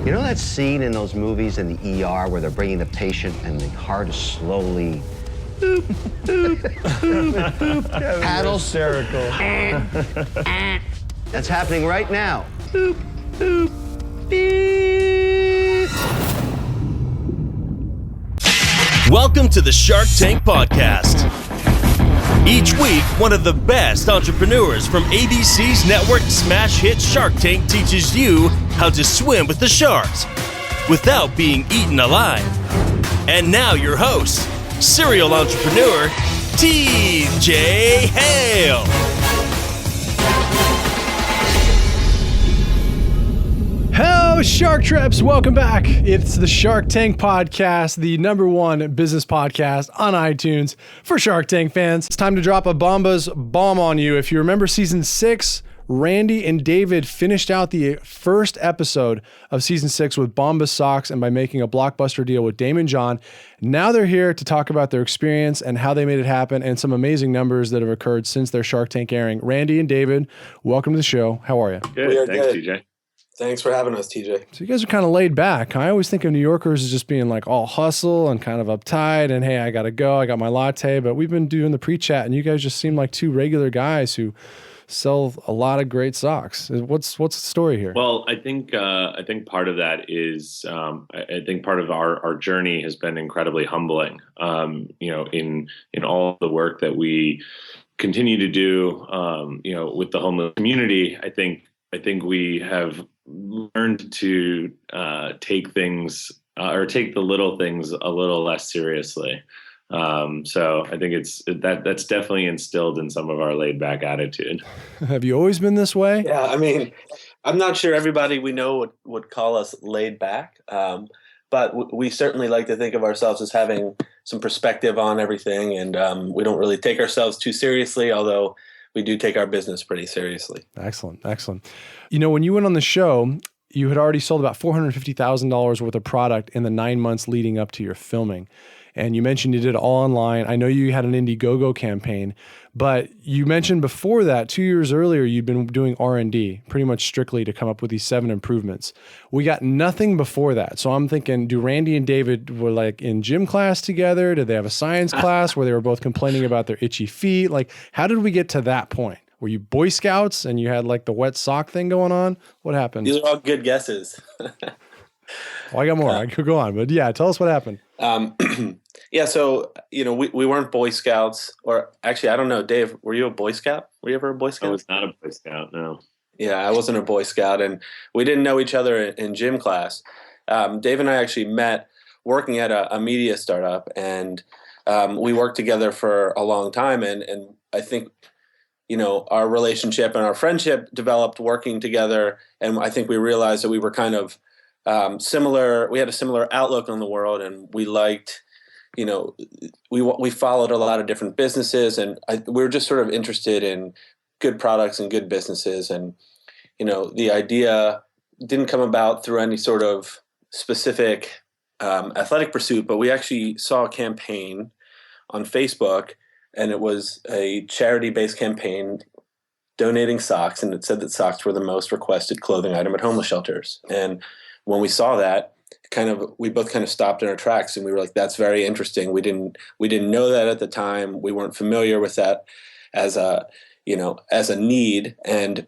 You know that scene in those movies in the ER where they're bringing the patient and the heart is slowly boop, boop, boop, boop, paddles? Hysterical. That's happening right now. Boop, boop, beep. Welcome to the Shark Tank Podcast. Each week, one of the best entrepreneurs from ABC's network smash hit Shark Tank teaches you how to swim with the sharks without being eaten alive. And now your host, serial entrepreneur, TJ Hale. Hello, Shark Trips. Welcome back. It's the Shark Tank Podcast, the #1 business podcast on iTunes for Shark Tank fans. It's time to drop a Bombas bomb on you. If you remember season 6, Randy and David finished out the first episode of season 6 with Bombas socks and by making a blockbuster deal with Daymond John. Now they're here to talk about their experience and how they made it happen and some amazing numbers that have occurred since their Shark Tank airing. Randy and David, welcome to the show. How are you? Good. Thanks, TJ. Thanks for having us, TJ. So you guys are kind of laid back. I always think of New Yorkers as just being like all hustle and kind of uptight and, hey, I got to go. I got my latte. But we've been doing the pre-chat and you guys just seem like two regular guys who sell a lot of great socks. What's the story here? Well, I think part of that is I think part of our journey has been incredibly humbling. In all the work that we continue to do, with the homeless community, I think we have learned to take things or take the little things a little less seriously. So I think that's definitely instilled in some of our laid back attitude. Have you always been this way? Yeah, I mean, I'm not sure everybody we know would call us laid back, but we certainly like to think of ourselves as having some perspective on everything, and we don't really take ourselves too seriously, although we do take our business pretty seriously. Excellent. You know, when you went on the show, you had already sold about $450,000 worth of product in the 9 months leading up to your filming. And you mentioned you did it all online. I know you had an Indiegogo campaign, but you mentioned before that, 2 years earlier, you'd been doing R&D pretty much strictly to come up with these 7 improvements. We got nothing before that. So I'm thinking, do Randy and David were like in gym class together? Did they have a science class where they were both complaining about their itchy feet? Like, how did we get to that point? Were you Boy Scouts and you had like the wet sock thing going on? What happened? These are all good guesses. Well, I got more. I could go on, but yeah, tell us what happened. Yeah, so, we weren't Boy Scouts, or actually, I don't know, Dave, were you a Boy Scout? Were you ever a Boy Scout? I was not a Boy Scout, no. Yeah, I wasn't a Boy Scout, and we didn't know each other in gym class. Dave and I actually met working at a media startup, and we worked together for a long time, and I think, our relationship and our friendship developed working together, and I think we realized that we were kind of similar. We had a similar outlook on the world, and we liked, we followed a lot of different businesses, and we were just sort of interested in good products and good businesses. And, the idea didn't come about through any sort of specific athletic pursuit, but we actually saw a campaign on Facebook, and it was a charity-based campaign donating socks, and it said that socks were the most requested clothing item at homeless shelters. And when we saw that, we both kind of stopped in our tracks, and we were like, "That's very interesting." We didn't know that at the time. We weren't familiar with that as a need, and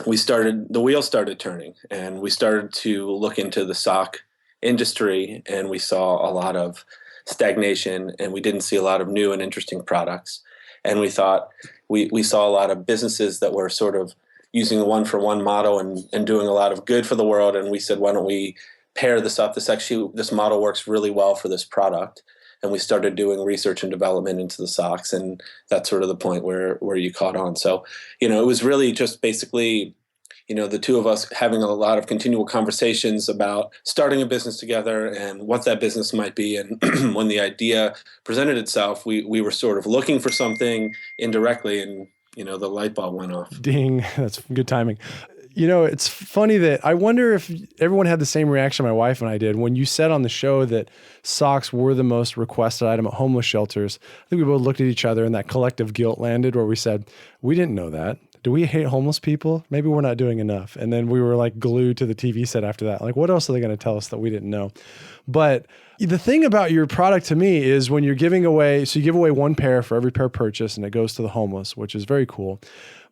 the wheels started turning, and we started to look into the sock industry, and we saw a lot of stagnation, and we didn't see a lot of new and interesting products. And we thought we saw a lot of businesses that were sort of using the one-for-one model and doing a lot of good for the world. And we said, why don't we pair this up? This model works really well for this product. And we started doing research and development into the socks. And that's sort of the point where you caught on. So, it was really just basically, the two of us having a lot of continual conversations about starting a business together and what that business might be. And when the idea presented itself, we were sort of looking for something indirectly, and the light bulb went off. Ding. That's good timing. It's funny that I wonder if everyone had the same reaction my wife and I did when you said on the show that socks were the most requested item at homeless shelters. I think we both looked at each other and that collective guilt landed where we said, we didn't know that. do we hate homeless people? Maybe we're not doing enough. And then we were like glued to the TV set after that. Like, what else are they going to tell us that we didn't know? But the thing about your product to me is when you're giving away, so you give away one pair for every pair purchased and it goes to the homeless, which is very cool.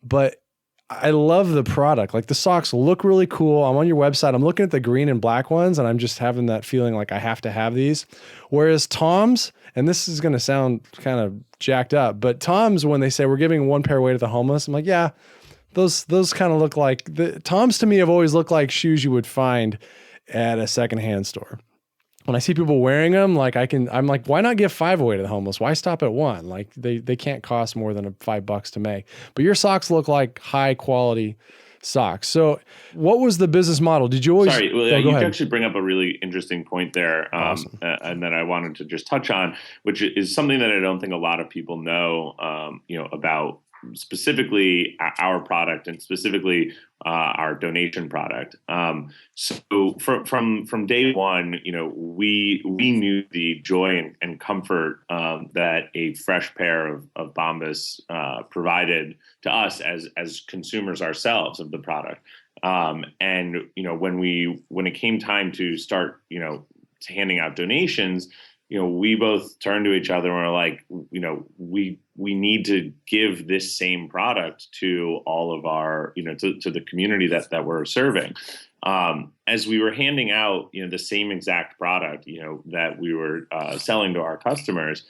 But I love the product. Like the socks look really cool. I'm on your website. I'm looking at the green and black ones and I'm just having that feeling like I have to have these. Whereas Tom's, and this is going to sound kind of jacked up, but Tom's, when they say we're giving one pair away to the homeless, I'm like, yeah, those kind of look like Tom's to me have always looked like shoes you would find at a secondhand store. When I see people wearing them, like I'm like, why not give 5 away to the homeless? Why stop at 1? Like they can't cost more than $5 to make. But your socks look like high quality socks. So what was the business model? Did you always? Sorry, well, go you ahead. actually bring up a really interesting point there, Awesome. and that I wanted to just touch on, which is something that I don't think a lot of people know, about specifically our product and specifically our donation product. So from day one, we knew the joy and comfort that a fresh pair of Bombas provided to us as consumers ourselves of the product. And when it came time to start, handing out donations, we both turned to each other and were like, we need to give this same product to all of our, to the community that we're serving. As we were handing out, the same exact product, that we were selling to our customers,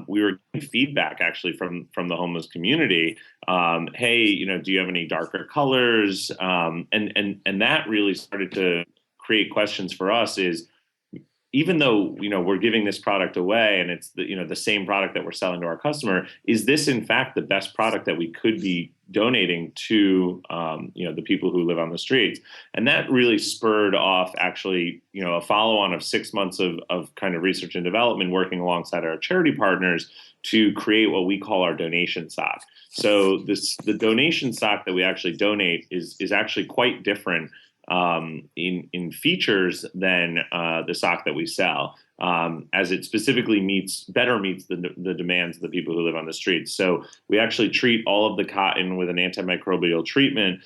we were getting feedback actually from the homeless community. Hey, do you have any darker colors? And that really started to create questions for us is, even though, we're giving this product away and it's the same product that we're selling to our customer, is this in fact the best product that we could be donating to, the people who live on the streets? And that really spurred off actually, a follow-on of 6 months of kind of research and development, working alongside our charity partners to create what we call our donation sock. So the donation sock that we actually donate is actually quite different in features than the sock that we sell, as it specifically better meets the demands of the people who live on the streets. So we actually treat all of the cotton with an antimicrobial treatment,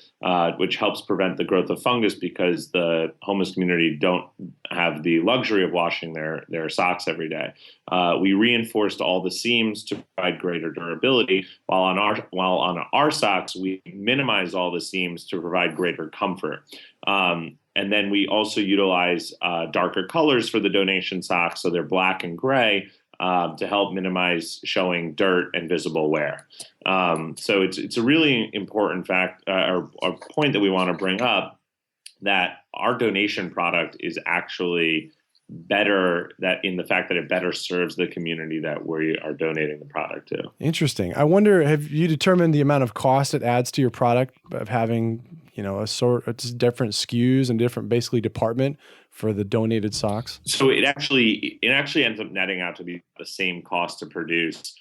which helps prevent the growth of fungus because the homeless community don't have the luxury of washing their socks every day. We reinforced all the seams to provide greater durability, while on our socks we minimize all the seams to provide greater comfort. And then we also utilize darker colors for the donation socks, so they're black and gray, to help minimize showing dirt and visible wear. So it's a really important fact or point that we want to bring up, that our donation product is actually better, that in the fact that it better serves the community that we are donating the product to. Interesting. I wonder, have you determined the amount of cost it adds to your product of having, a sort of different SKUs and different basically department for the donated socks? So it actually ends up netting out to be the same cost to produce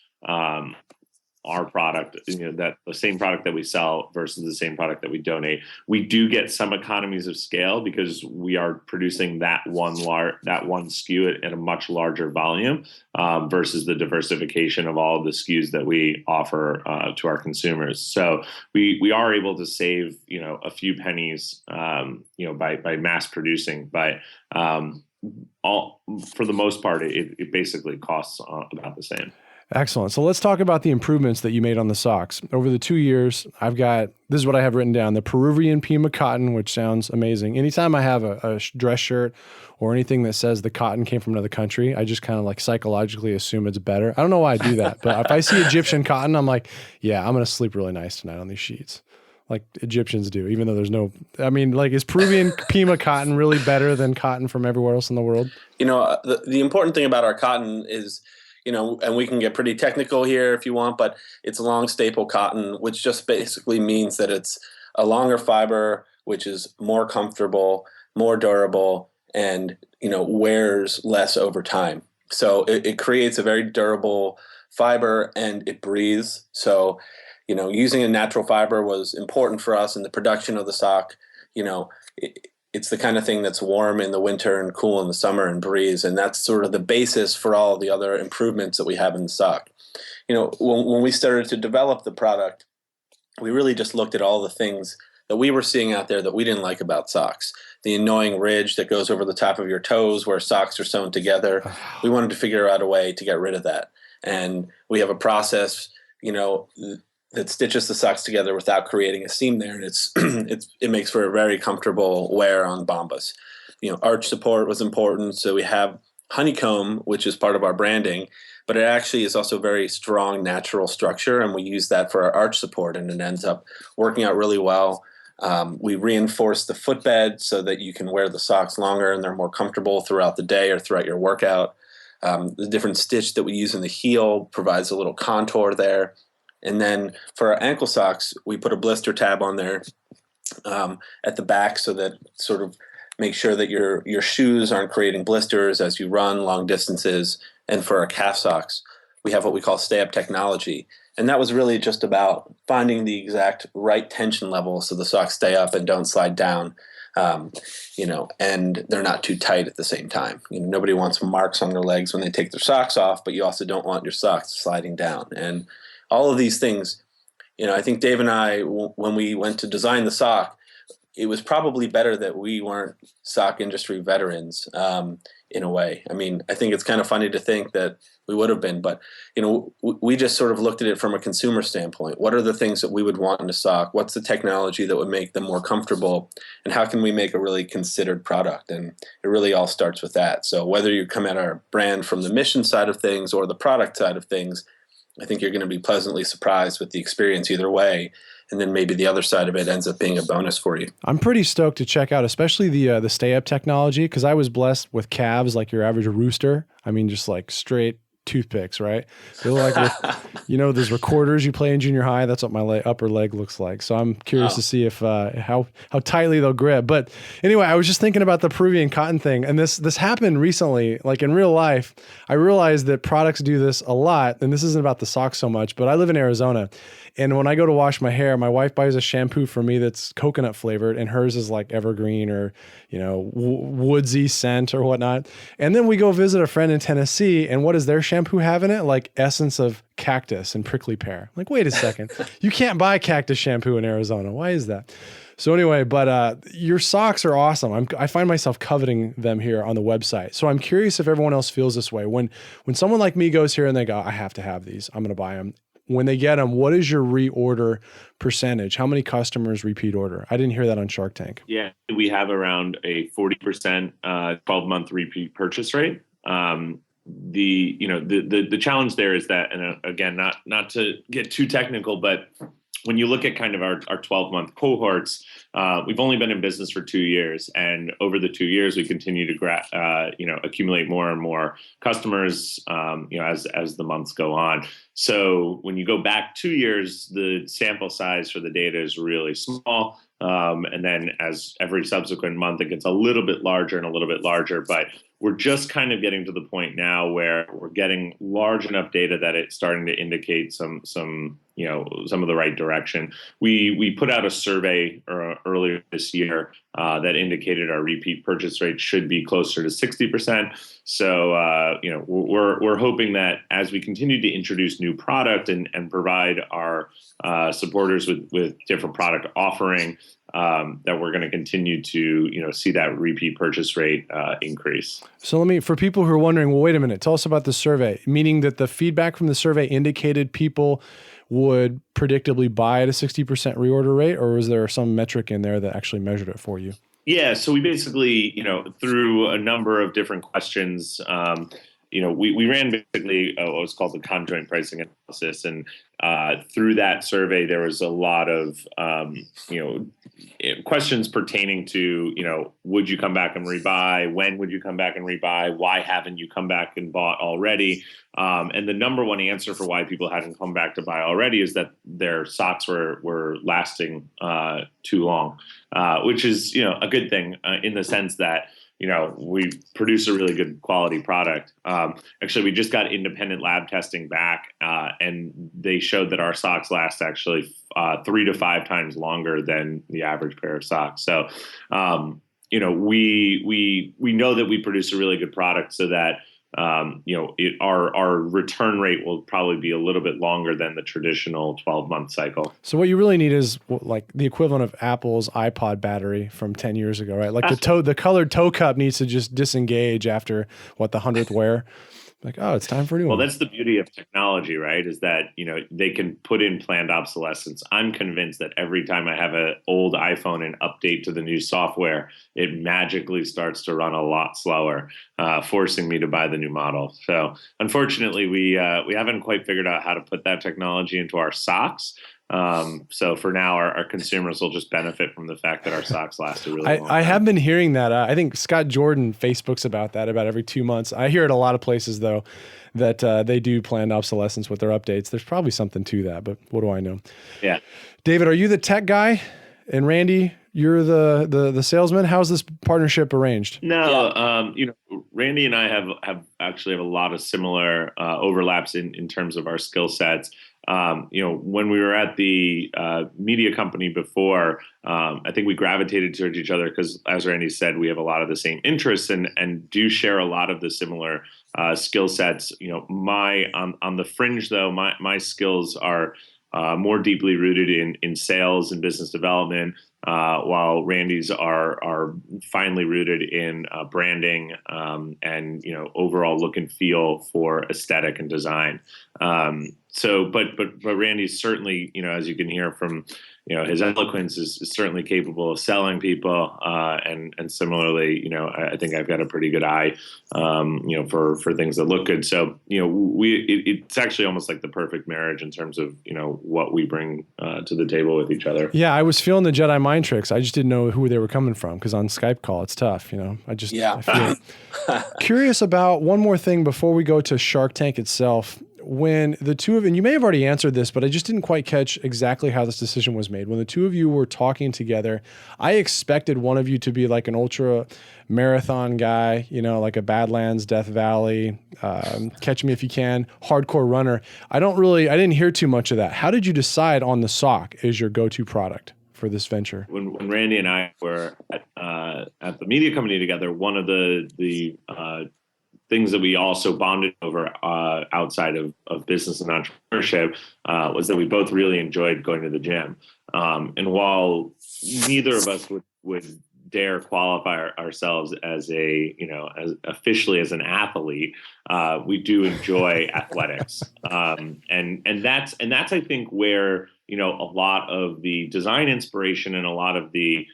our product, that the same product that we sell versus the same product that we donate. We do get some economies of scale because we are producing that one SKU at a much larger volume versus the diversification of all of the SKUs that we offer to our consumers. So we are able to save a few pennies by mass producing, but for the most part it basically costs about the same. Excellent. So let's talk about the improvements that you made on the socks. Over the 2 years, this is what I have written down, the Peruvian Pima cotton, which sounds amazing. Anytime I have a dress shirt or anything that says the cotton came from another country, I just kind of like psychologically assume it's better. I don't know why I do that, but if I see Egyptian cotton, I'm like, yeah, I'm going to sleep really nice tonight on these sheets. Like Egyptians do, even though is Peruvian Pima cotton really better than cotton from everywhere else in the world? The important thing about our cotton is, and we can get pretty technical here if you want, but it's a long staple cotton, which just basically means that it's a longer fiber, which is more comfortable, more durable, and, wears less over time. So it creates a very durable fiber and it breathes. So, using a natural fiber was important for us in the production of the sock. It's the kind of thing that's warm in the winter and cool in the summer and breathes. And that's sort of the basis for all of the other improvements that we have in the sock. When we started to develop the product, we really just looked at all the things that we were seeing out there that we didn't like about socks. The annoying ridge that goes over the top of your toes where socks are sewn together. We wanted to figure out a way to get rid of that. And we have a process, that stitches the socks together without creating a seam there. And it makes for a very comfortable wear on Bombas. Arch support was important. So we have honeycomb, which is part of our branding, but it actually is also very strong natural structure. And we use that for our arch support, and it ends up working out really well. We reinforce the footbed so that you can wear the socks longer and they're more comfortable throughout the day or throughout your workout. The different stitch that we use in the heel provides a little contour there. And then for our ankle socks, we put a blister tab on there at the back so that sort of make sure that your shoes aren't creating blisters as you run long distances. And for our calf socks, we have what we call stay-up technology. And that was really just about finding the exact right tension level so the socks stay up and don't slide down, and they're not too tight at the same time. Nobody wants marks on their legs when they take their socks off, but you also don't want your socks sliding down. And all of these things, I think Dave and I, when we went to design the sock, it was probably better that we weren't sock industry veterans in a way. I mean, I think it's kind of funny to think that we would have been, but, we just sort of looked at it from a consumer standpoint. What are the things that we would want in a sock? What's the technology that would make them more comfortable? And how can we make a really considered product? And it really all starts with that. So whether you come at our brand from the mission side of things or the product side of things, I think you're going to be pleasantly surprised with the experience either way. And then maybe the other side of it ends up being a bonus for you. I'm pretty stoked to check out, especially the stay-up technology, because I was blessed with calves like your average rooster. I mean, just like straight toothpicks, right? They look like, those recorders you play in junior high. That's what my upper leg looks like. So I'm curious to see if how tightly they'll grip. But anyway, I was just thinking about the Peruvian cotton thing, and this happened recently. Like in real life, I realized that products do this a lot, and this isn't about the socks so much. But I live in Arizona, and when I go to wash my hair, my wife buys a shampoo for me that's coconut flavored, and hers is like evergreen or woodsy scent or whatnot. And then we go visit a friend in Tennessee, and what does their shampoo have in it? Like essence of cactus and prickly pear. Like, wait a second, you can't buy cactus shampoo in Arizona. Why is that? So anyway, but your socks are awesome. I find myself coveting them here on the website. So I'm curious if everyone else feels this way. When someone like me goes here and they go, I have to have these, I'm going to buy them. When they get them, what is your reorder percentage? How many customers repeat order? I didn't hear that on Shark Tank. Yeah, we have around a 40% 12-month repeat purchase rate. The challenge there is that, and again, not to get too technical, but when you look at kind of our 12-month cohorts, we've only been in business for 2 years, and over the 2 years, we continue to accumulate more and more customers, as the months go on. So when you go back 2 years, the sample size for the data is really small. And then as every subsequent month, it gets a little bit larger and a little bit larger, but we're just kind of getting to the point now where we're getting large enough data that it's starting to indicate some of the right direction. We put out a survey earlier this year that indicated our repeat purchase rate should be closer to 60%. So we're hoping that as we continue to introduce new product and provide our supporters with different product offering, that we're going to continue to see that repeat purchase rate increase. So for people who are wondering, well, wait a minute, tell us about the survey, meaning that the feedback from the survey indicated people would predictably buy at a 60% reorder rate, or was there some metric in there that actually measured it for you? Yeah, so we basically, through a number of different questions, we ran basically what was called the conjoint pricing analysis, and through that survey, there was a lot of questions pertaining to would you come back and rebuy? When would you come back and rebuy? Why haven't you come back and bought already? And the number one answer for why people hadn't come back to buy already is that their socks were lasting too long, which is a good thing in the sense that we produce a really good quality product. Actually, we just got independent lab testing back, and they showed that our socks last actually 3 to 5 times longer than the average pair of socks. So, we know that we produce a really good product so that our return rate will probably be a little bit longer than the traditional 12-month cycle. So what you really need is like the equivalent of Apple's iPod battery from 10 years ago, right? Like the colored toe cup needs to just disengage after the 100th wear. Like, oh, it's time for a new one. Well, that's the beauty of technology, right? Is that, they can put in planned obsolescence. I'm convinced that every time I have an old iPhone and update to the new software, it magically starts to run a lot slower, forcing me to buy the new model. So unfortunately, we haven't quite figured out how to put that technology into our socks. So for now, our consumers will just benefit from the fact that our socks last a really long time. I have been hearing that. I think Scott Jordan Facebooks about that about every 2 months. I hear it a lot of places, though, that they do planned obsolescence with their updates. There's probably something to that, but what do I know? Yeah. David, are you the tech guy? And Randy, you're the salesman? How's this partnership arranged? No, Randy and I have actually have a lot of similar overlaps in terms of our skill sets. When we were at the media company before, I think we gravitated towards each other because, as Randy said, we have a lot of the same interests and do share a lot of the similar skill sets. On the fringe, though, my skills are more deeply rooted in sales and business development, while Randy's are finely rooted in branding and overall look and feel for aesthetic and design. But Randy's certainly, as you can hear from, his eloquence is certainly capable of selling people. And similarly, I think I've got a pretty good eye, for things that look good. So, it's actually almost like the perfect marriage in terms of, what we bring to the table with each other. Yeah, I was feeling the Jedi mind tricks. I just didn't know who they were coming from because on Skype call, it's tough. I feel curious about one more thing before we go to Shark Tank itself. When the two of you, and you may have already answered this, but I just didn't quite catch exactly how this decision was made. When the two of you were talking together, I expected one of you to be like an ultra marathon guy, like a Badlands, Death Valley, Catch Me If You Can, hardcore runner. I didn't hear too much of that. How did you decide on the sock as your go-to product for this venture? When Randy and I were at the media company together, one of the things that we also bonded over outside of business and entrepreneurship was that we both really enjoyed going to the gym. And while neither of us would dare qualify ourselves as as officially as an athlete, we do enjoy athletics. And that's I think where a lot of the design inspiration and a lot of the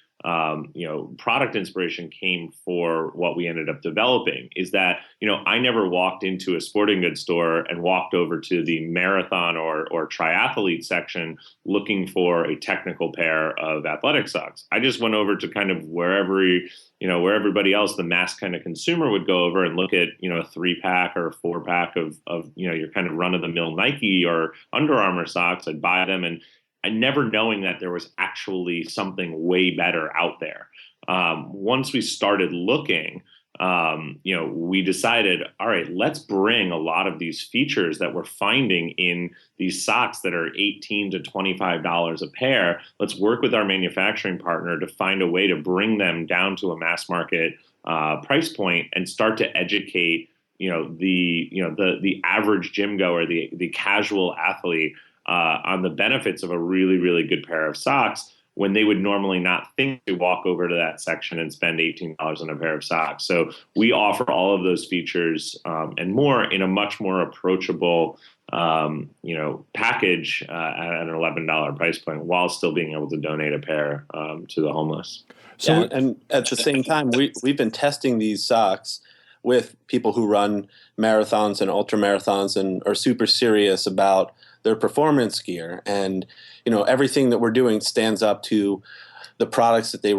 product inspiration came for what we ended up developing. Is that, I never walked into a sporting goods store and walked over to the marathon or triathlete section looking for a technical pair of athletic socks. I just went over to kind of where everybody else, the mass kind of consumer, would go over and look at, a 3-pack or a 4-pack of your kind of run of the mill Nike or Under Armour socks. I'd buy them, and I never knowing that there was actually something way better out there. Once we started looking, we decided, all right, let's bring a lot of these features that we're finding in these socks that are $18 to $25 a pair. Let's work with our manufacturing partner to find a way to bring them down to a mass market price point and start to educate, the average gym goer, the casual athlete, on the benefits of a really, really good pair of socks when they would normally not think to walk over to that section and spend $18 on a pair of socks. So we offer all of those features and more in a much more approachable, package at an $11 price point while still being able to donate a pair to the homeless. So, and at the same time, we've been testing these socks with people who run marathons and ultra marathons and are super serious about their performance gear, and everything that we're doing stands up to the products that they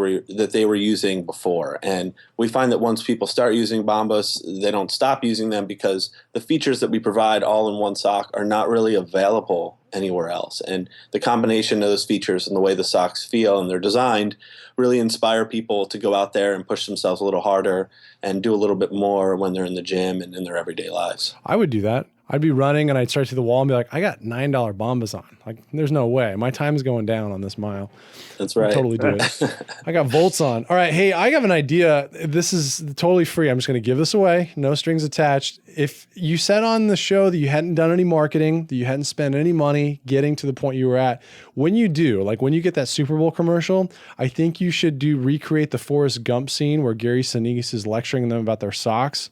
were using before. And we find that once people start using Bombas, they don't stop using them because the features that we provide all in one sock are not really available anywhere else. And the combination of those features and the way the socks feel and they're designed really inspire people to go out there and push themselves a little harder and do a little bit more when they're in the gym and in their everyday lives. I would do that. I'd be running and I'd start to the wall and be like, I got $9 Bombas on. Like, there's no way. My time's going down on this mile. That's right. I'd totally do it. I got volts on. All right. Hey, I have an idea. This is totally free. I'm just going to give this away. No strings attached. If you said on the show that you hadn't done any marketing, that you hadn't spent any money getting to the point you were at, when you do, like when you get that Super Bowl commercial, I think you should recreate the Forrest Gump scene where Gary Sinise is lecturing them about their socks,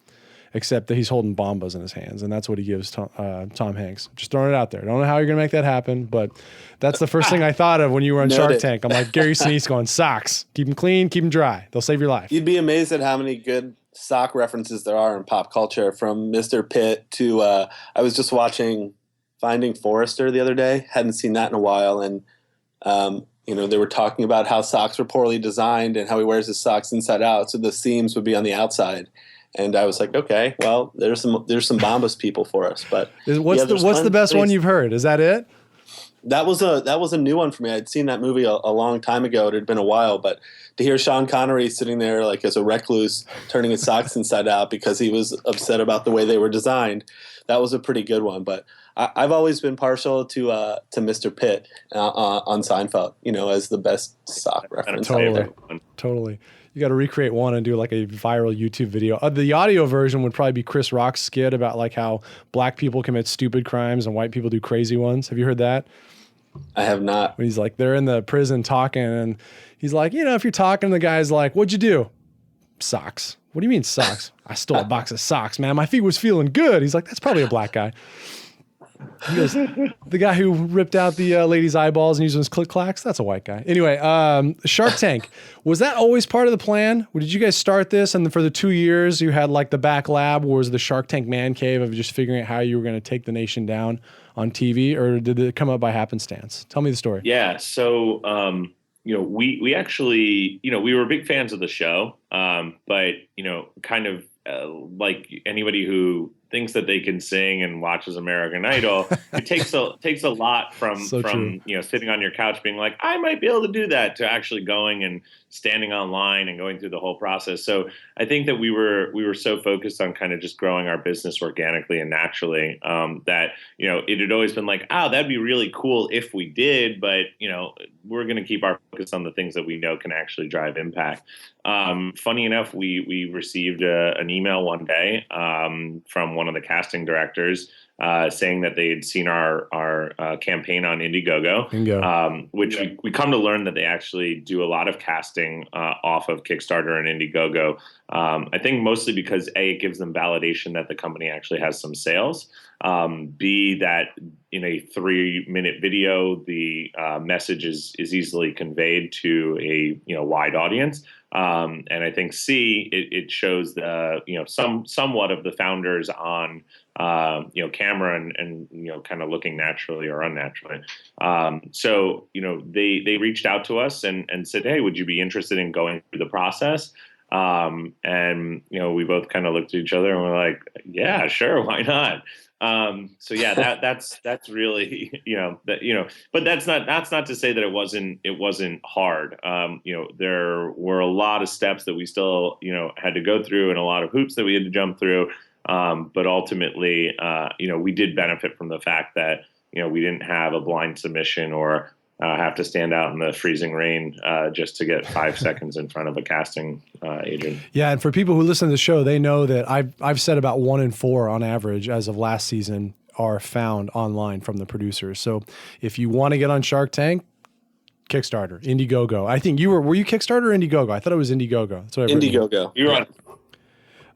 except that he's holding Bombas in his hands, and that's what he gives Tom Hanks. Just throwing it out there. I don't know how you're going to make that happen, but that's the first thing I thought of when you were on Shark Tank. I'm like, Gary Sinise going, socks. Keep them clean, keep them dry. They'll save your life. You'd be amazed at how many good sock references there are in pop culture, from Mr. Pitt to I was just watching Finding Forrester the other day. Hadn't seen that in a while, and they were talking about how socks were poorly designed and how he wears his socks inside out, so the seams would be on the outside. And I was like, okay, well, there's some Bombas people for us. But what's the best one you've heard? Is that it? That was a new one for me. I'd seen that movie a long time ago. It had been a while, but to hear Sean Connery sitting there like as a recluse, turning his socks inside out because he was upset about the way they were designed, that was a pretty good one. But I've always been partial to Mr. Pitt on Seinfeld, as the best sock reference. Totally. You got to recreate one and do like a viral YouTube video. The audio version would probably be Chris Rock's skit about like how black people commit stupid crimes and white people do crazy ones. Have you heard that? I have not. When he's like, they're in the prison talking and he's like, if you're talking, the guy's like, what'd you do? Socks. What do you mean socks? I stole a box of socks, man. My feet was feeling good. He's like, that's probably a black guy. He goes, the guy who ripped out the lady's eyeballs and used his click clacks, that's a white guy. Anyway, Shark Tank, was that always part of the plan? Or did you guys start this and for the 2 years you had like the back lab, or was the Shark Tank man cave of just figuring out how you were going to take the nation down on TV, or did it come up by happenstance? Tell me the story. Yeah. So, we actually, we were big fans of the show, but, kind of like anybody who thinks that they can sing and watches American Idol, it takes a lot from sitting on your couch being like, I might be able to do that, to actually going and standing online and going through the whole process. So I think that we were so focused on kind of just growing our business organically and naturally, that it had always been like, that'd be really cool if we did, but we're going to keep our focus on the things that we know can actually drive impact. Funny enough, we received an email one day from one of the casting directors saying that they had seen our campaign on Indiegogo, which we come to learn that they actually do a lot of casting off of KickStarter and Indiegogo. I think mostly because A, it gives them validation that the company actually has some sales. B, that in a 3-minute video, the message is easily conveyed to a wide audience. And I think C, it shows the somewhat of the founders on camera and kind of looking naturally or unnaturally. So they reached out to us and said, hey, would you be interested in going through the process? And we both kind of looked at each other and we're like, yeah, sure, why not? So yeah, that's really, but that's not to say that it wasn't hard. There were a lot of steps that we still, had to go through and a lot of hoops that we had to jump through. But ultimately, we did benefit from the fact that, we didn't have a blind submission or have to stand out in the freezing rain just to get 5 seconds in front of a casting agent. Yeah, and for people who listen to the show, they know that I've said about 1 in 4 on average as of last season are found online from the producers. So if you want to get on Shark Tank, KickStarter, Indiegogo. I think were you KickStarter or Indiegogo? I thought it was Indiegogo. That's what Indiegogo. You're on.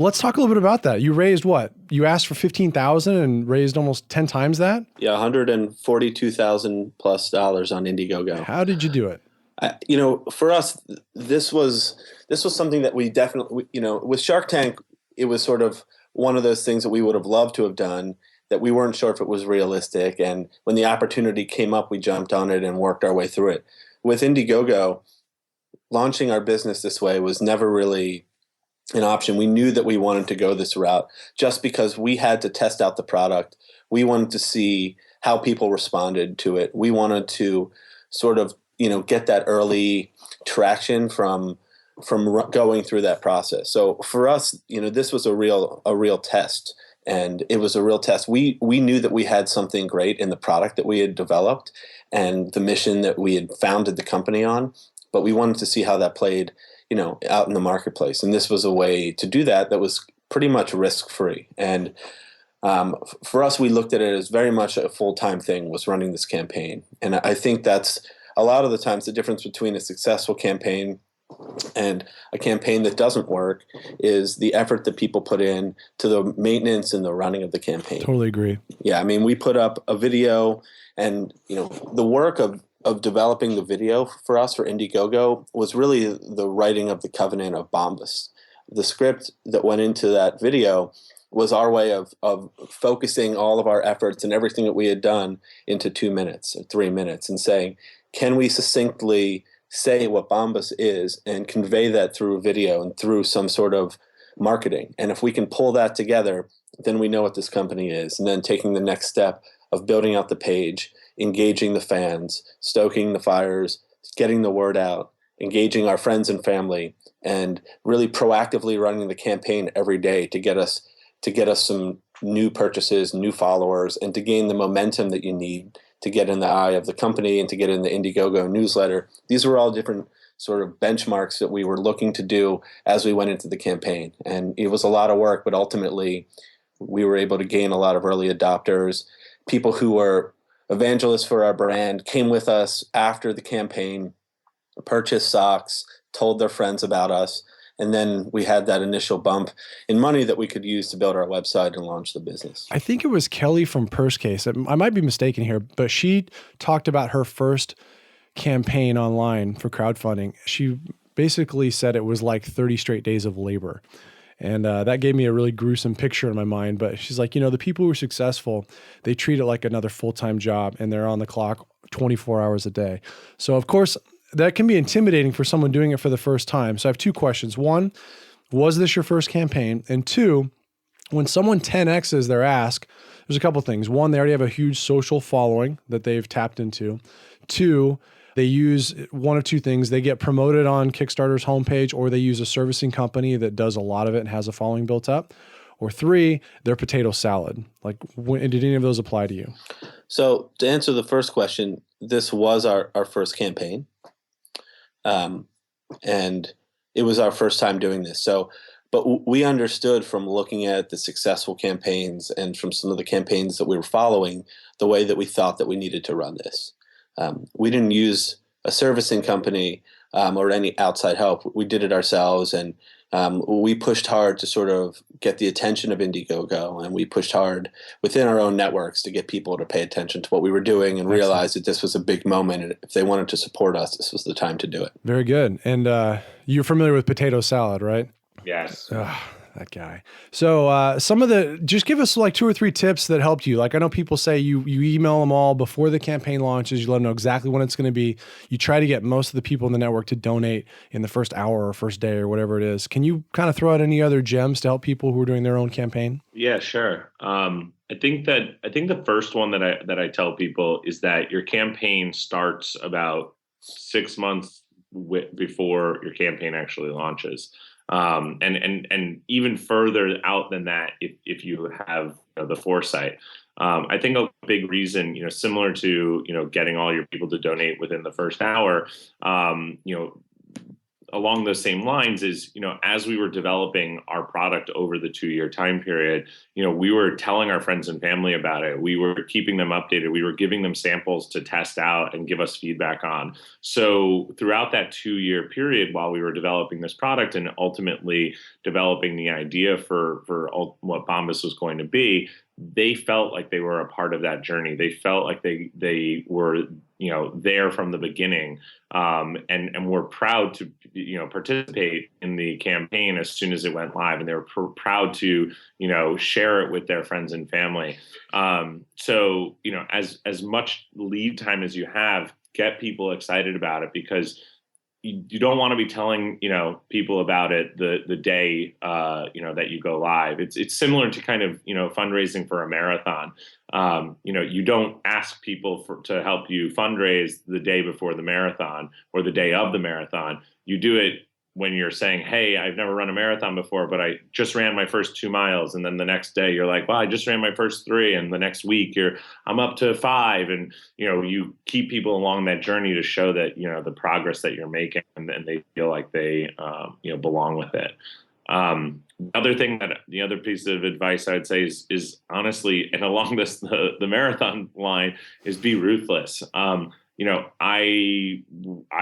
Let's talk a little bit about that. You raised what? You asked for $15,000 and raised almost 10 times that? Yeah, $142,000 plus on Indiegogo. How did you do it? For us, this was something that we definitely, with Shark Tank, it was sort of one of those things that we would have loved to have done, that we weren't sure if it was realistic. And when the opportunity came up, we jumped on it and worked our way through it. With Indiegogo, launching our business this way was never really an option. We knew that we wanted to go this route just because we had to test out the product. We wanted to see how people responded to it. We wanted to sort of, get that early traction from going through that process. So for us, this was a real test. And it was a real test. We knew that we had something great in the product that we had developed and the mission that we had founded the company on, but we wanted to see how that played, out in the marketplace. And this was a way to do that was pretty much risk-free. And for us, we looked at it as very much a full-time thing, was running this campaign. And I think that's a lot of the times the difference between a successful campaign and a campaign that doesn't work is the effort that people put in to the maintenance and the running of the campaign. Totally agree. Yeah, I mean, we put up a video, and the work of developing the video for us for Indiegogo was really the writing of the covenant of Bombas. The script that went into that video was our way of focusing all of our efforts and everything that we had done into 2 minutes or 3 minutes and saying, can we succinctly say what Bombas is and convey that through a video and through some sort of marketing? And if we can pull that together, then we know what this company is. And then taking the next step of building out the page, engaging the fans, stoking the fires, getting the word out, engaging our friends and family, and really proactively running the campaign every day to get us some new purchases, new followers, and to gain the momentum that you need to get in the eye of the company and to get in the Indiegogo newsletter. These were all different sort of benchmarks that we were looking to do as we went into the campaign. And it was a lot of work, but ultimately we were able to gain a lot of early adopters. People who were evangelists for our brand came with us after the campaign, purchased socks, told their friends about us. And then we had that initial bump in money that we could use to build our website and launch the business. I think it was Kelly from Purse Case. I might be mistaken here, but she talked about her first campaign online for crowdfunding. She basically said it was like 30 straight days of labor. And that gave me a really gruesome picture in my mind. But she's like, the people who are successful, they treat it like another full-time job, and they're on the clock 24 hours a day. So, of course, that can be intimidating for someone doing it for the first time. So I have two questions. One, was this your first campaign? And two, when someone 10Xs their ask, there's a couple things. One, they already have a huge social following that they've tapped into. Two, they use one of two things. They get promoted on Kickstarter's homepage, or they use a servicing company that does a lot of it and has a following built up. Or three, they're potato salad. Like, did any of those apply to you? So to answer the first question, this was our first campaign. And it was our first time doing this. So, but we understood from looking at the successful campaigns and from some of the campaigns that we were following, the way that we thought that we needed to run this. We didn't use a servicing company or any outside help. We did it ourselves, and we pushed hard to sort of get the attention of Indiegogo, and we pushed hard within our own networks to get people to pay attention to what we were doing and realize that this was a big moment, and if they wanted to support us, this was the time to do it. Very good. And you're familiar with potato salad, right? Yes. That guy. So just give us like 2 or 3 tips that helped you. Like, I know people say you email them all before the campaign launches. You let them know exactly when it's going to be. You try to get most of the people in the network to donate in the first hour or first day or whatever it is. Can you kind of throw out any other gems to help people who are doing their own campaign? Yeah, sure. I think the first one that I tell people is that your campaign starts about 6 months before your campaign actually launches. And even further out than that, if you have the foresight. I think a big reason, similar to, getting all your people to donate within the first hour, along those same lines is, as we were developing our product over the 2-year time period, we were telling our friends and family about it. We were keeping them updated. We were giving them samples to test out and give us feedback on. So throughout that 2-year period, while we were developing this product and ultimately developing the idea for what Bombas was going to be, they felt like they were a part of that journey. They felt like they were, there from the beginning, and were proud to, participate in the campaign as soon as it went live, and they were proud to, share it with their friends and family. So, as much lead time as you have, get people excited about it, because you don't want to be telling, people about it the day, that you go live. It's similar to kind of, fundraising for a marathon. You don't ask people to help you fundraise the day before the marathon or the day of the marathon. You do it when you're saying, hey, I've never run a marathon before, but I just ran my first 2 miles. And then the next day you're like, well, I just ran my first 3. And the next week I'm up to 5. And, you keep people along that journey to show that, the progress that you're making, and they feel like they, belong with it. The other piece of advice I would say is honestly, and along the marathon line, is be ruthless. I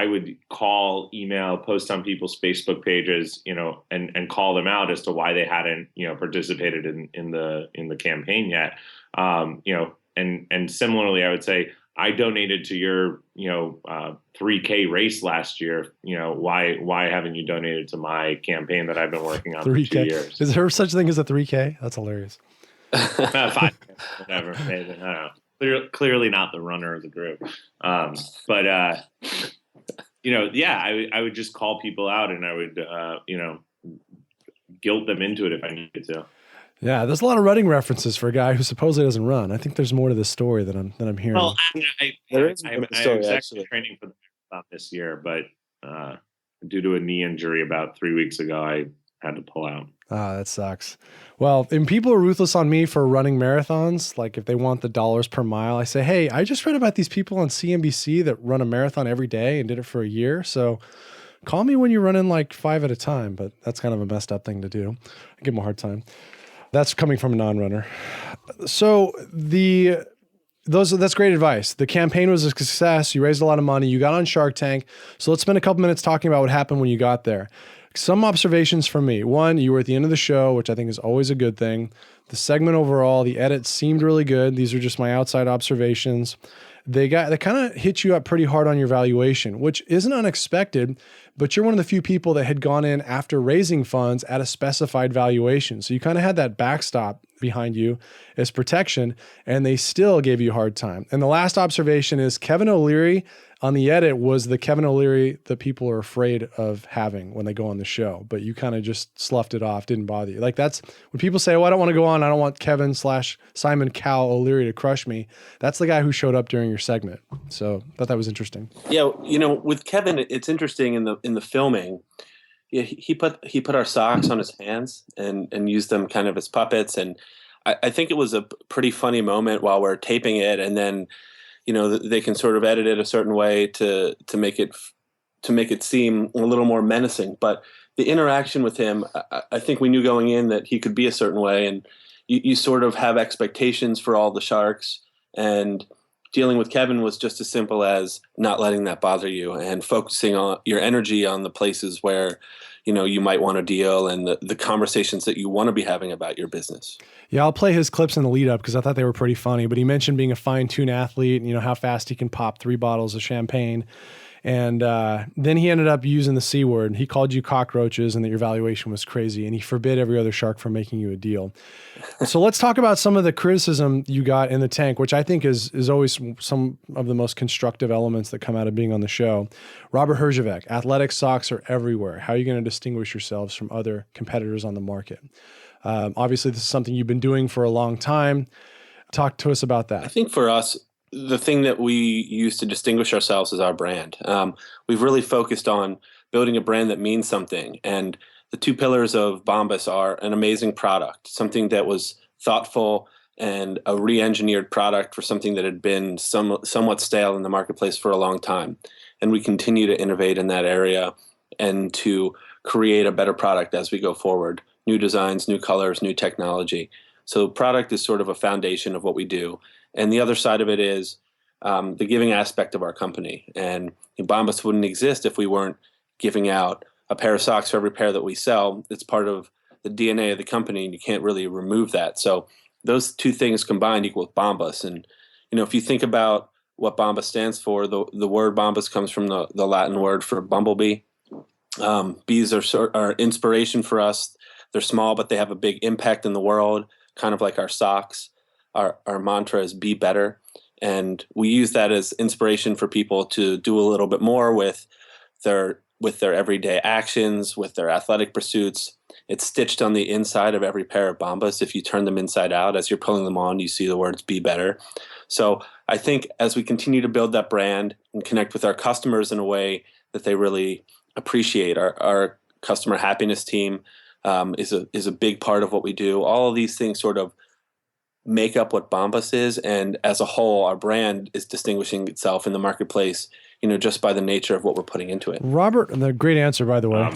would call, email, post on people's Facebook pages, and call them out as to why they hadn't, participated in the campaign yet. And similarly, I would say, I donated to your, 3K race last year. Why haven't you donated to my campaign that I've been working on 3K. for 2 years? Is there such a thing as a 3K? That's hilarious. 5, whatever. Maybe, I don't know. Clearly not the runner of the group. I would just call people out, and I would, guilt them into it if I needed to. Yeah, there's a lot of running references for a guy who supposedly doesn't run. I think there's more to this story that I'm hearing. Well, There is I'm a story, actually actually. training for the marathon this year, but due to a knee injury about 3 weeks ago, I had to pull out. Ah, that sucks. Well, and people are ruthless on me for running marathons. Like if they want the dollars per mile, I say, hey, I just read about these people on CNBC that run a marathon every day and did it for a year. So call me when you're running like 5 at a time, but that's kind of a messed up thing to do. I give them a hard time. That's coming from a non-runner. So that's great advice. The campaign was a success. You raised a lot of money. You got on Shark Tank. So let's spend a couple minutes talking about what happened when you got there. Some observations from me. One, you were at the end of the show, which I think is always a good thing. The segment overall, the edits seemed really good. These are just my outside observations. They kind of hit you up pretty hard on your valuation, which isn't unexpected, but you're one of the few people that had gone in after raising funds at a specified valuation. So you kind of had that backstop behind you as protection, and they still gave you a hard time. And the last observation is Kevin O'Leary on the edit was the Kevin O'Leary that people are afraid of having when they go on the show, but you kind of just sloughed it off, didn't bother you. Like that's when people say, oh, I don't want to go on. I don't want Kevin/Simon Cowell O'Leary to crush me. That's the guy who showed up during your segment. So I thought that was interesting. Yeah, with Kevin, it's interesting in the filming. Yeah, he put our socks on his hands and used them kind of as puppets, and I think it was a pretty funny moment while we're taping it, and then they can sort of edit it a certain way to make it seem a little more menacing. But the interaction with him, I think we knew going in that he could be a certain way, and you sort of have expectations for all the sharks, and dealing with Kevin was just as simple as not letting that bother you and focusing on your energy on the places where, you might want to deal and the conversations that you want to be having about your business. Yeah, I'll play his clips in the lead up because I thought they were pretty funny, but he mentioned being a fine-tuned athlete and, how fast he can pop 3 bottles of champagne. And then he ended up using the C word. He called you cockroaches and that your valuation was crazy. And he forbid every other shark from making you a deal. So let's talk about some of the criticism you got in the tank, which I think is always some of the most constructive elements that come out of being on the show. Robert Herjavec, athletic socks are everywhere. How are you going to distinguish yourselves from other competitors on the market? Obviously, this is something you've been doing for a long time. Talk to us about that. I think for us, the thing that we use to distinguish ourselves is our brand. We've really focused on building a brand that means something. And the 2 pillars of Bombas are an amazing product, something that was thoughtful and a re-engineered product for something that had been somewhat stale in the marketplace for a long time. And we continue to innovate in that area and to create a better product as we go forward. New designs, new colors, new technology. So product is sort of a foundation of what we do. And the other side of it is the giving aspect of our company. And Bombas wouldn't exist if we weren't giving out a pair of socks for every pair that we sell. It's part of the DNA of the company, and you can't really remove that. So those 2 things combined equal Bombas. And, if you think about what Bombas stands for, the word Bombas comes from the Latin word for bumblebee. Bees are inspiration for us. They're small, but they have a big impact in the world, kind of like our socks. Our mantra is be better. And we use that as inspiration for people to do a little bit more with their everyday actions, with their athletic pursuits. It's stitched on the inside of every pair of Bombas. If you turn them inside out, as you're pulling them on, you see the words be better. So I think as we continue to build that brand and connect with our customers in a way that they really appreciate, our customer happiness team is a big part of what we do. All of these things sort of make up what Bombas is, and as a whole, our brand is distinguishing itself in the marketplace, just by the nature of what we're putting into it. Robert, and a great answer, by the way.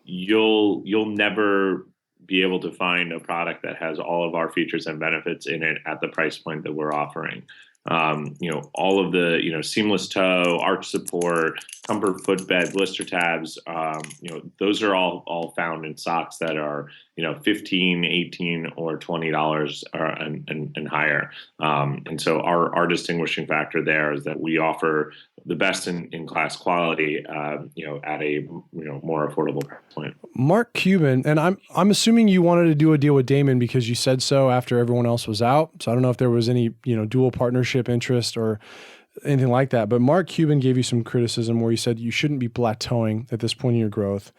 You'll never be able to find a product that has all of our features and benefits in it at the price point that we're offering. All of the, seamless toe, arch support, comfort footbed, blister tabs, those are all found in socks that are, $15, $18 or $20 and higher. And so our distinguishing factor there is that we offer the best in class quality, at a, more affordable price point. Mark Cuban, and I'm assuming you wanted to do a deal with Daymond because you said so after everyone else was out. So I don't know if there was any, dual partnership interest or anything like that. But Mark Cuban gave you some criticism where he said you shouldn't be plateauing at this point in your growth.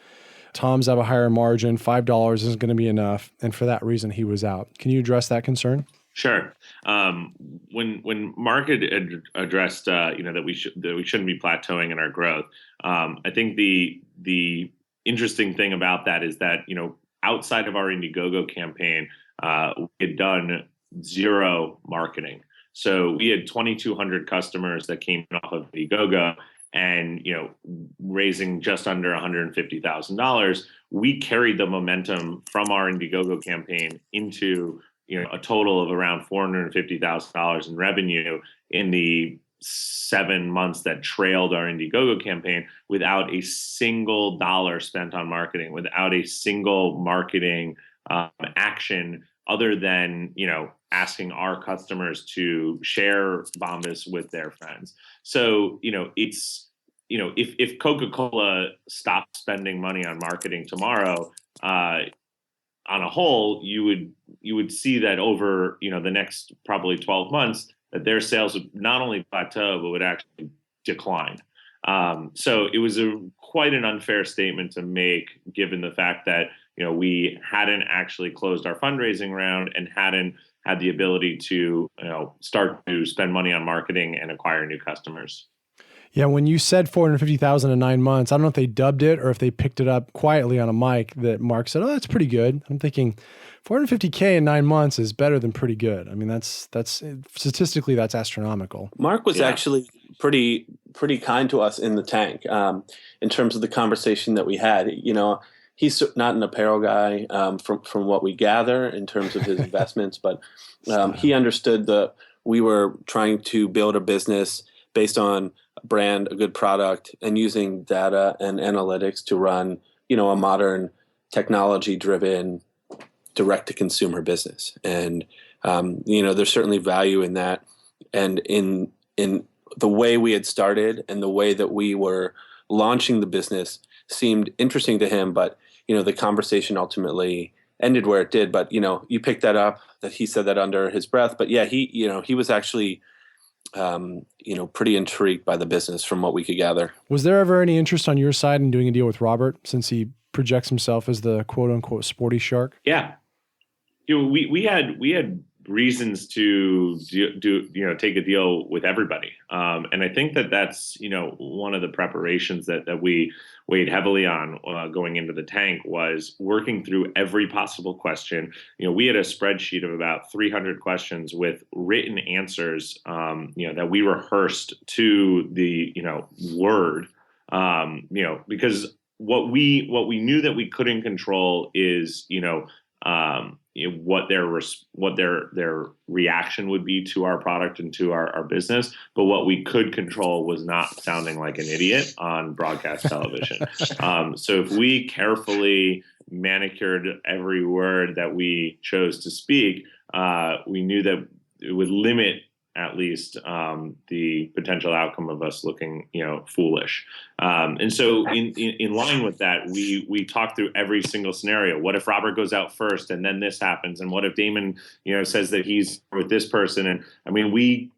Tom's have a higher margin. $5 isn't going to be enough. And for that reason, he was out. Can you address that concern? Sure. When Mark had addressed, that we shouldn't be plateauing in our growth, I think the interesting thing about that is that, outside of our Indiegogo campaign, we had done zero marketing. So we had 2,200 customers that came off of Indiegogo and, raising just under $150,000. We carried the momentum from our Indiegogo campaign into, a total of around $450,000 in revenue in the 7 months that trailed our Indiegogo campaign without a single dollar spent on marketing, without a single marketing action other than, asking our customers to share Bombas with their friends. So, it's, if Coca-Cola stopped spending money on marketing tomorrow, on a whole, you would see that over, the next probably 12 months, that their sales would not only plateau, but would actually decline. So it was quite an unfair statement to make, given the fact that, we hadn't actually closed our fundraising round and hadn't had the ability to, start to spend money on marketing and acquire new customers. Yeah, when you said 450,000 in 9 months, I don't know if they dubbed it or if they picked it up quietly on a mic that Mark said, "Oh, that's pretty good." I'm thinking 450K in 9 months is better than pretty good. I mean, that's statistically that's astronomical. Mark was actually pretty kind to us in the tank in terms of the conversation that we had. He's not an apparel guy from what we gather in terms of his investments, but he understood that we were trying to build a business based on a brand, a good product, and using data and analytics to run, a modern technology-driven direct-to-consumer business. And, there's certainly value in that. And in the way we had started and the way that we were launching the business seemed interesting to him, but, the conversation ultimately ended where it did. But, you picked that up, that he said that under his breath. But yeah, he was actually pretty intrigued by the business from what we could gather. Was there ever any interest on your side in doing a deal with Robert, since he projects himself as the quote unquote sporty shark? Yeah. We had reasons to take a deal with everybody. And I think that's, one of the preparations that we weighed heavily on going into the tank was working through every possible question. We had a spreadsheet of about 300 questions with written answers, that we rehearsed to the, word, because what we knew that we couldn't control is, what their reaction would be to our product and to our business. But what we could control was not sounding like an idiot on broadcast television. So if we carefully manicured every word that we chose to speak, we knew that it would limit at least the potential outcome of us looking, foolish. And so in line with that, we talked through every single scenario. What if Robert goes out first and then this happens? And what if Daymond, says that he's with this person? And I mean, we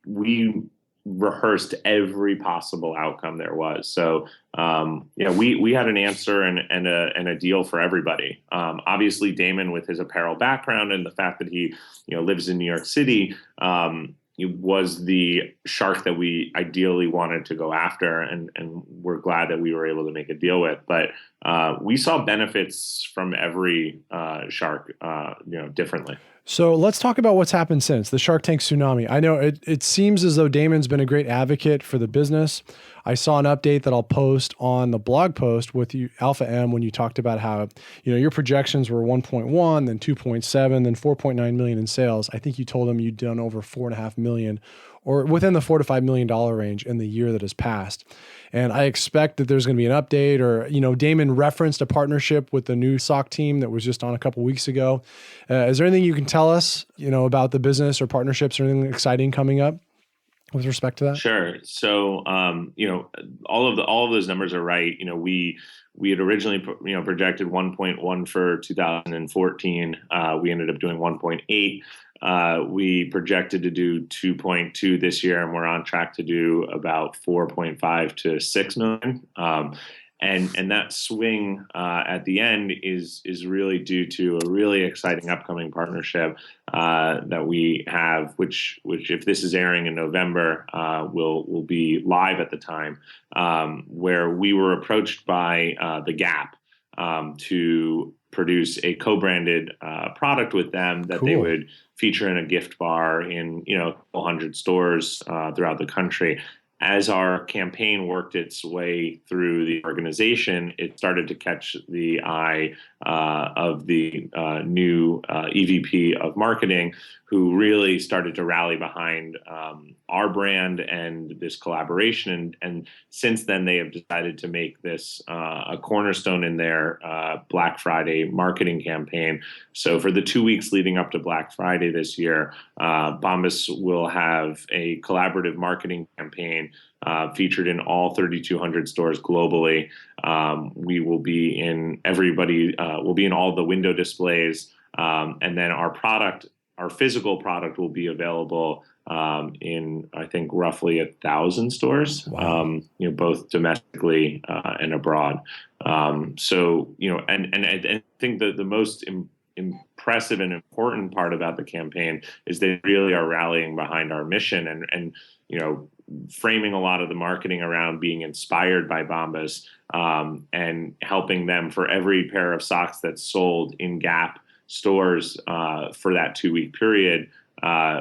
rehearsed every possible outcome there was. So, we had an answer and a deal for everybody. Obviously Daymond, with his apparel background and the fact that he, lives in New York City, it was the shark that we ideally wanted to go after, and we're glad that we were able to make a deal with. But we saw benefits from every shark, differently. So let's talk about what's happened since the Shark Tank tsunami. I know it seems as though Daymond's been a great advocate for the business. I saw an update that I'll post on the blog post with you, Alpha M, when you talked about how, your projections were 1.1, then 2.7, then 4.9 million in sales. I think you told them you'd done over 4.5 million, or within the $4 to $5 million range in the year that has passed. And I expect that there's going to be an update, or, Daymond referenced a partnership with the new SOC team that was just on a couple weeks ago. Is there anything you can tell us, about the business or partnerships or anything exciting coming up with respect to that? Sure. So, all of those numbers are right. We had originally, projected 1.1 for 2014. We ended up doing 1.8. We projected to do 2.2 this year, and we're on track to do about 4.5 to 6 million. And that swing at the end is really due to a really exciting upcoming partnership that we have, which if this is airing in November, will be live at the time, where we were approached by the Gap to produce a co-branded product with them that Cool. they would feature in a gift bar in 100 stores throughout the country. As our campaign worked its way through the organization, it started to catch the eye of the new EVP of marketing, who really started to rally behind our brand and this collaboration. And since then, they have decided to make this a cornerstone in their Black Friday marketing campaign. So for the 2 weeks leading up to Black Friday this year, Bombas will have a collaborative marketing campaign featured in all 3,200 stores globally. We will be in will be in all the window displays, and then our physical product will be available in, I think, roughly 1,000 stores, Wow. both domestically and abroad. So, and I think that the most impressive and important part about the campaign is they really are rallying behind our mission and framing a lot of the marketing around being inspired by Bombas, and helping them for every pair of socks that's sold in Gap stores for that 2-week period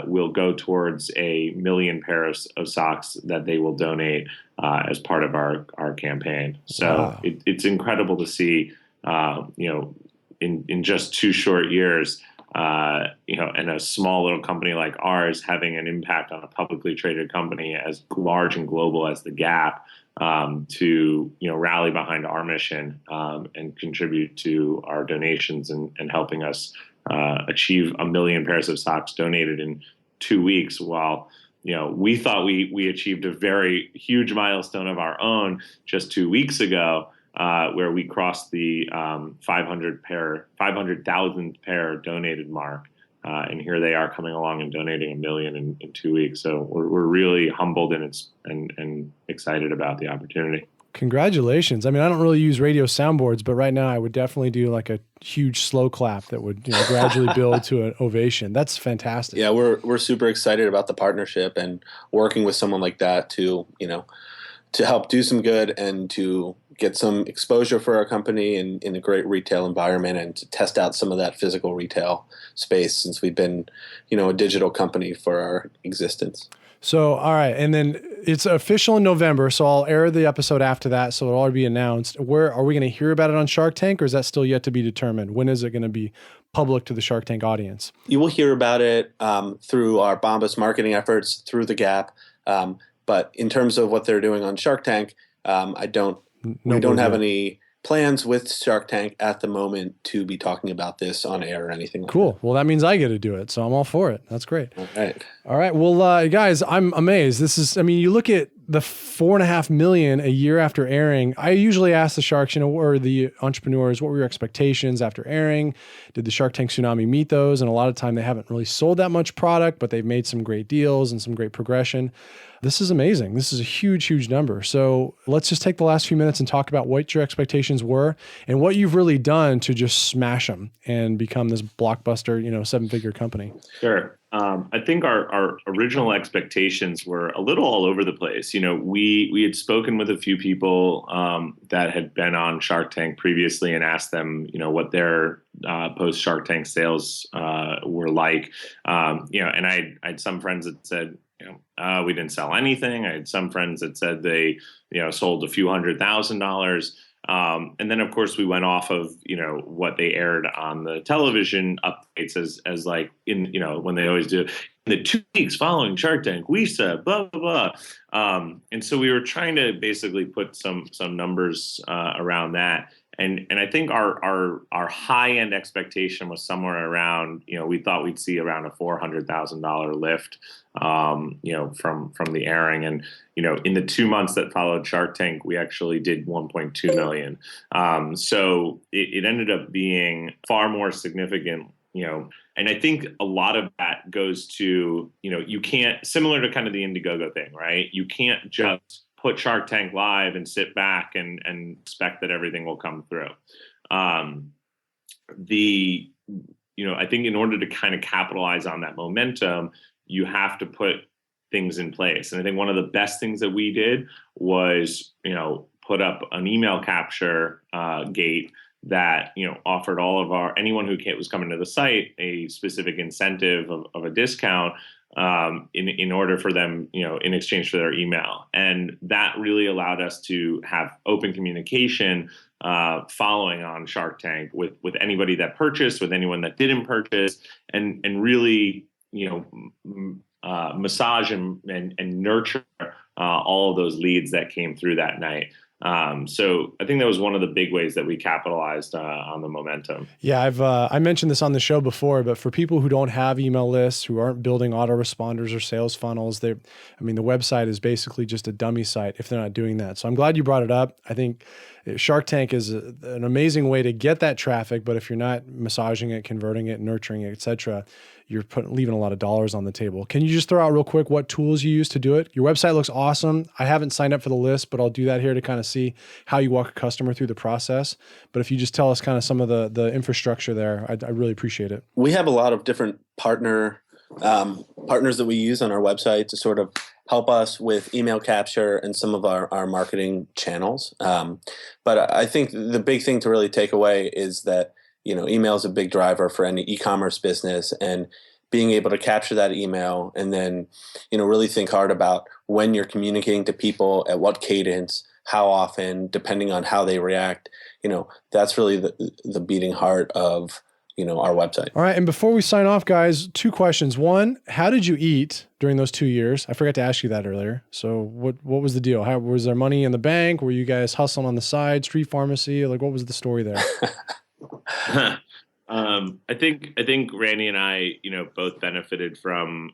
will go towards 1 million pairs of socks that they will donate as part of our campaign. So Wow. it's incredible to see, in just 2 short years, and a small little company like ours having an impact on a publicly traded company as large and global as the Gap, to rally behind our mission and contribute to our donations and helping us achieve 1 million pairs of socks donated in 2 weeks. While we thought we achieved a very huge milestone of our own just 2 weeks ago, where we crossed the 500,000 pair donated mark. And here they are coming along and donating 1 million in 2 weeks. So we're really humbled and excited about the opportunity. Congratulations. I mean, I don't really use radio soundboards, but right now I would definitely do like a huge slow clap that would gradually build to an ovation. That's fantastic. Yeah, we're super excited about the partnership and working with someone like that to help do some good and to get some exposure for our company in a great retail environment, and to test out some of that physical retail space, since we've been, a digital company for our existence. So, all right. And then it's official in November. So I'll air the episode after that. So it'll already be announced. Where are we going to hear about it on Shark Tank, or is that still yet to be determined? When is it going to be public to the Shark Tank audience? You will hear about it through our Bombas marketing efforts, through the Gap. But in terms of what they're doing on Shark Tank, we don't have any plans with Shark Tank at the moment to be talking about this on air or anything like Cool. Well, that means I get to do it. So I'm all for it. That's great. that. All right. Well, guys, I'm amazed. You look at the 4.5 million a year after airing. I usually ask the sharks, or the entrepreneurs, what were your expectations after airing? Did the Shark Tank tsunami meet those? And a lot of time they haven't really sold that much product, but they've made some great deals and some great progression. This is amazing. This is a huge, huge number. So let's just take the last few minutes and talk about what your expectations were and what you've really done to just smash them and become this blockbuster, 7-figure company. Sure. I think our original expectations were a little all over the place. We had spoken with a few people that had been on Shark Tank previously and asked them, what their post Shark Tank sales were like. And I had some friends that said, we didn't sell anything. I had some friends that said they, sold a few $100,000. And then, of course, we went off of, what they aired on the television updates as like when they always do in the 2 weeks following Shark Tank, we said blah, blah, blah. And so we were trying to basically put some numbers around that. And I think our high end expectation was somewhere around, we thought we'd see around a $400,000 lift, from the airing. And, in the 2 months that followed Shark Tank, we actually did 1.2 million. So it ended up being far more significant, and I think a lot of that goes to, you can't, similar to kind of the Indiegogo thing, right? You can't just put Shark Tank live and sit back and expect that everything will come through. I think in order to kind of capitalize on that momentum, you have to put things in place. And I think one of the best things that we did was, put up an email capture gate that, offered anyone who was coming to the site a specific incentive of a discount in order for them, in exchange for their email. And that really allowed us to have open communication following on Shark Tank with anybody that purchased, with anyone that didn't purchase, and really, massage and nurture all of those leads that came through that night. So I think that was one of the big ways that we capitalized on the momentum. Yeah, I mentioned this on the show before, but for people who don't have email lists, who aren't building autoresponders or sales funnels, the website is basically just a dummy site if they're not doing that. So I'm glad you brought it up. I think Shark Tank is an amazing way to get that traffic, but if you're not massaging it, converting it, nurturing it, etc., you're leaving a lot of dollars on the table. Can you just throw out real quick what tools you use to do it? Your website looks awesome. I haven't signed up for the list, but I'll do that here to kind of see how you walk a customer through the process. But if you just tell us kind of some of the infrastructure there, I really appreciate it. We have a lot of different partners that we use on our website to sort of help us with email capture and some of our marketing channels. But I think the big thing to really take away is that, email is a big driver for any e-commerce business, and being able to capture that email and then, really think hard about when you're communicating to people, at what cadence, how often, depending on how they react, that's really the beating heart of, our website. All right. And before we sign off, guys, 2 questions. One, how did you eat during those 2 years? I forgot to ask you that earlier. So what was the deal? Was there money in the bank? Were you guys hustling on the side, street pharmacy? Like, what was the story there? I think Randy and I, both benefited from,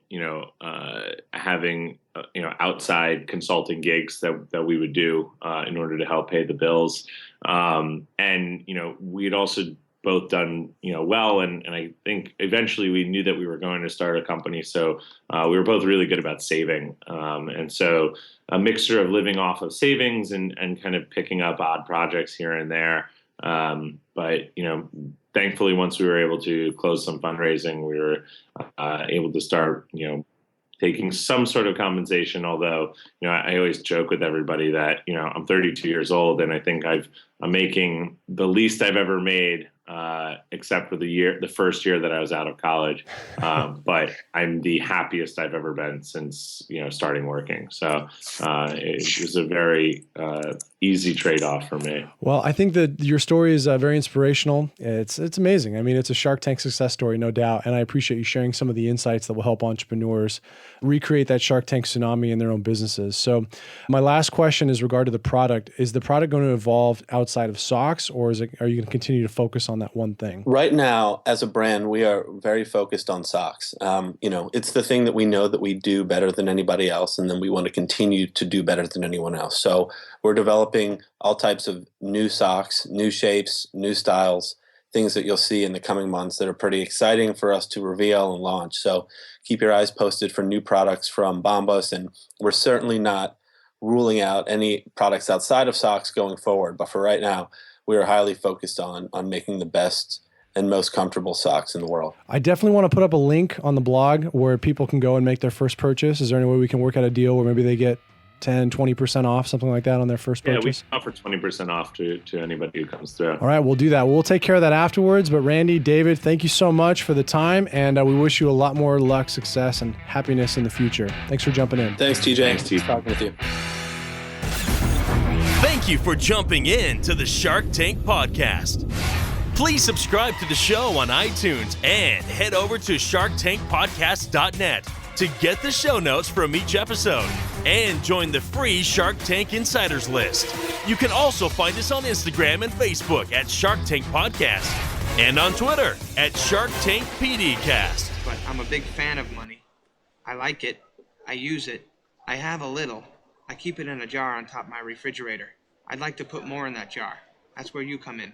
having, outside consulting gigs that we would do in order to help pay the bills. And, we'd also both done, well. And I think eventually we knew that we were going to start a company. So we were both really good about saving. And so a mixture of living off of savings and kind of picking up odd projects here and there. But, thankfully, once we were able to close some fundraising, we were able to start, taking some sort of compensation. Although, I always joke with everybody that, I'm 32 years old and I think I'm making the least I've ever made, except for the first year that I was out of college. But I'm the happiest I've ever been since, starting working. So it was a very easy trade-off for me. Well, I think that your story is very inspirational. It's amazing. I mean, it's a Shark Tank success story, no doubt. And I appreciate you sharing some of the insights that will help entrepreneurs recreate that Shark Tank tsunami in their own businesses. So my last question is regard to the product. Is the product going to evolve outside of socks, or are you going to continue to focus on that one thing? Right now, as a brand, we are very focused on socks. It's the thing that we know that we do better than anybody else, and then we want to continue to do better than anyone else. So we're developing all types of new socks, new shapes, new styles, things that you'll see in the coming months that are pretty exciting for us to reveal and launch. So keep your eyes posted for new products from Bombas, and we're certainly not ruling out any products outside of socks going forward. But for right now, we are highly focused on making the best and most comfortable socks in the world. I definitely want to put up a link on the blog where people can go and make their first purchase. Is there any way we can work out a deal where maybe they get 10, 20% off, something like that on their first purchase? Yeah, we offer 20% off to anybody who comes through. All right, we'll do that. We'll take care of that afterwards. But Randy, David, thank you so much for the time. And we wish you a lot more luck, success, and happiness in the future. Thanks for jumping in. Thanks, TJ. Thanks, TJ. Talking with you. Thank you for jumping in to the Shark Tank podcast. Please subscribe to the show on iTunes and head over to sharktankpodcast.net to get the show notes from each episode and join the free Shark Tank Insiders list. You can also find us on Instagram and Facebook at Shark Tank Podcast and on Twitter at Shark Tank PDcast. But I'm a big fan of money. I like it. I use it. I have a little. I keep it in a jar on top of my refrigerator. I'd like to put more in that jar. That's where you come in.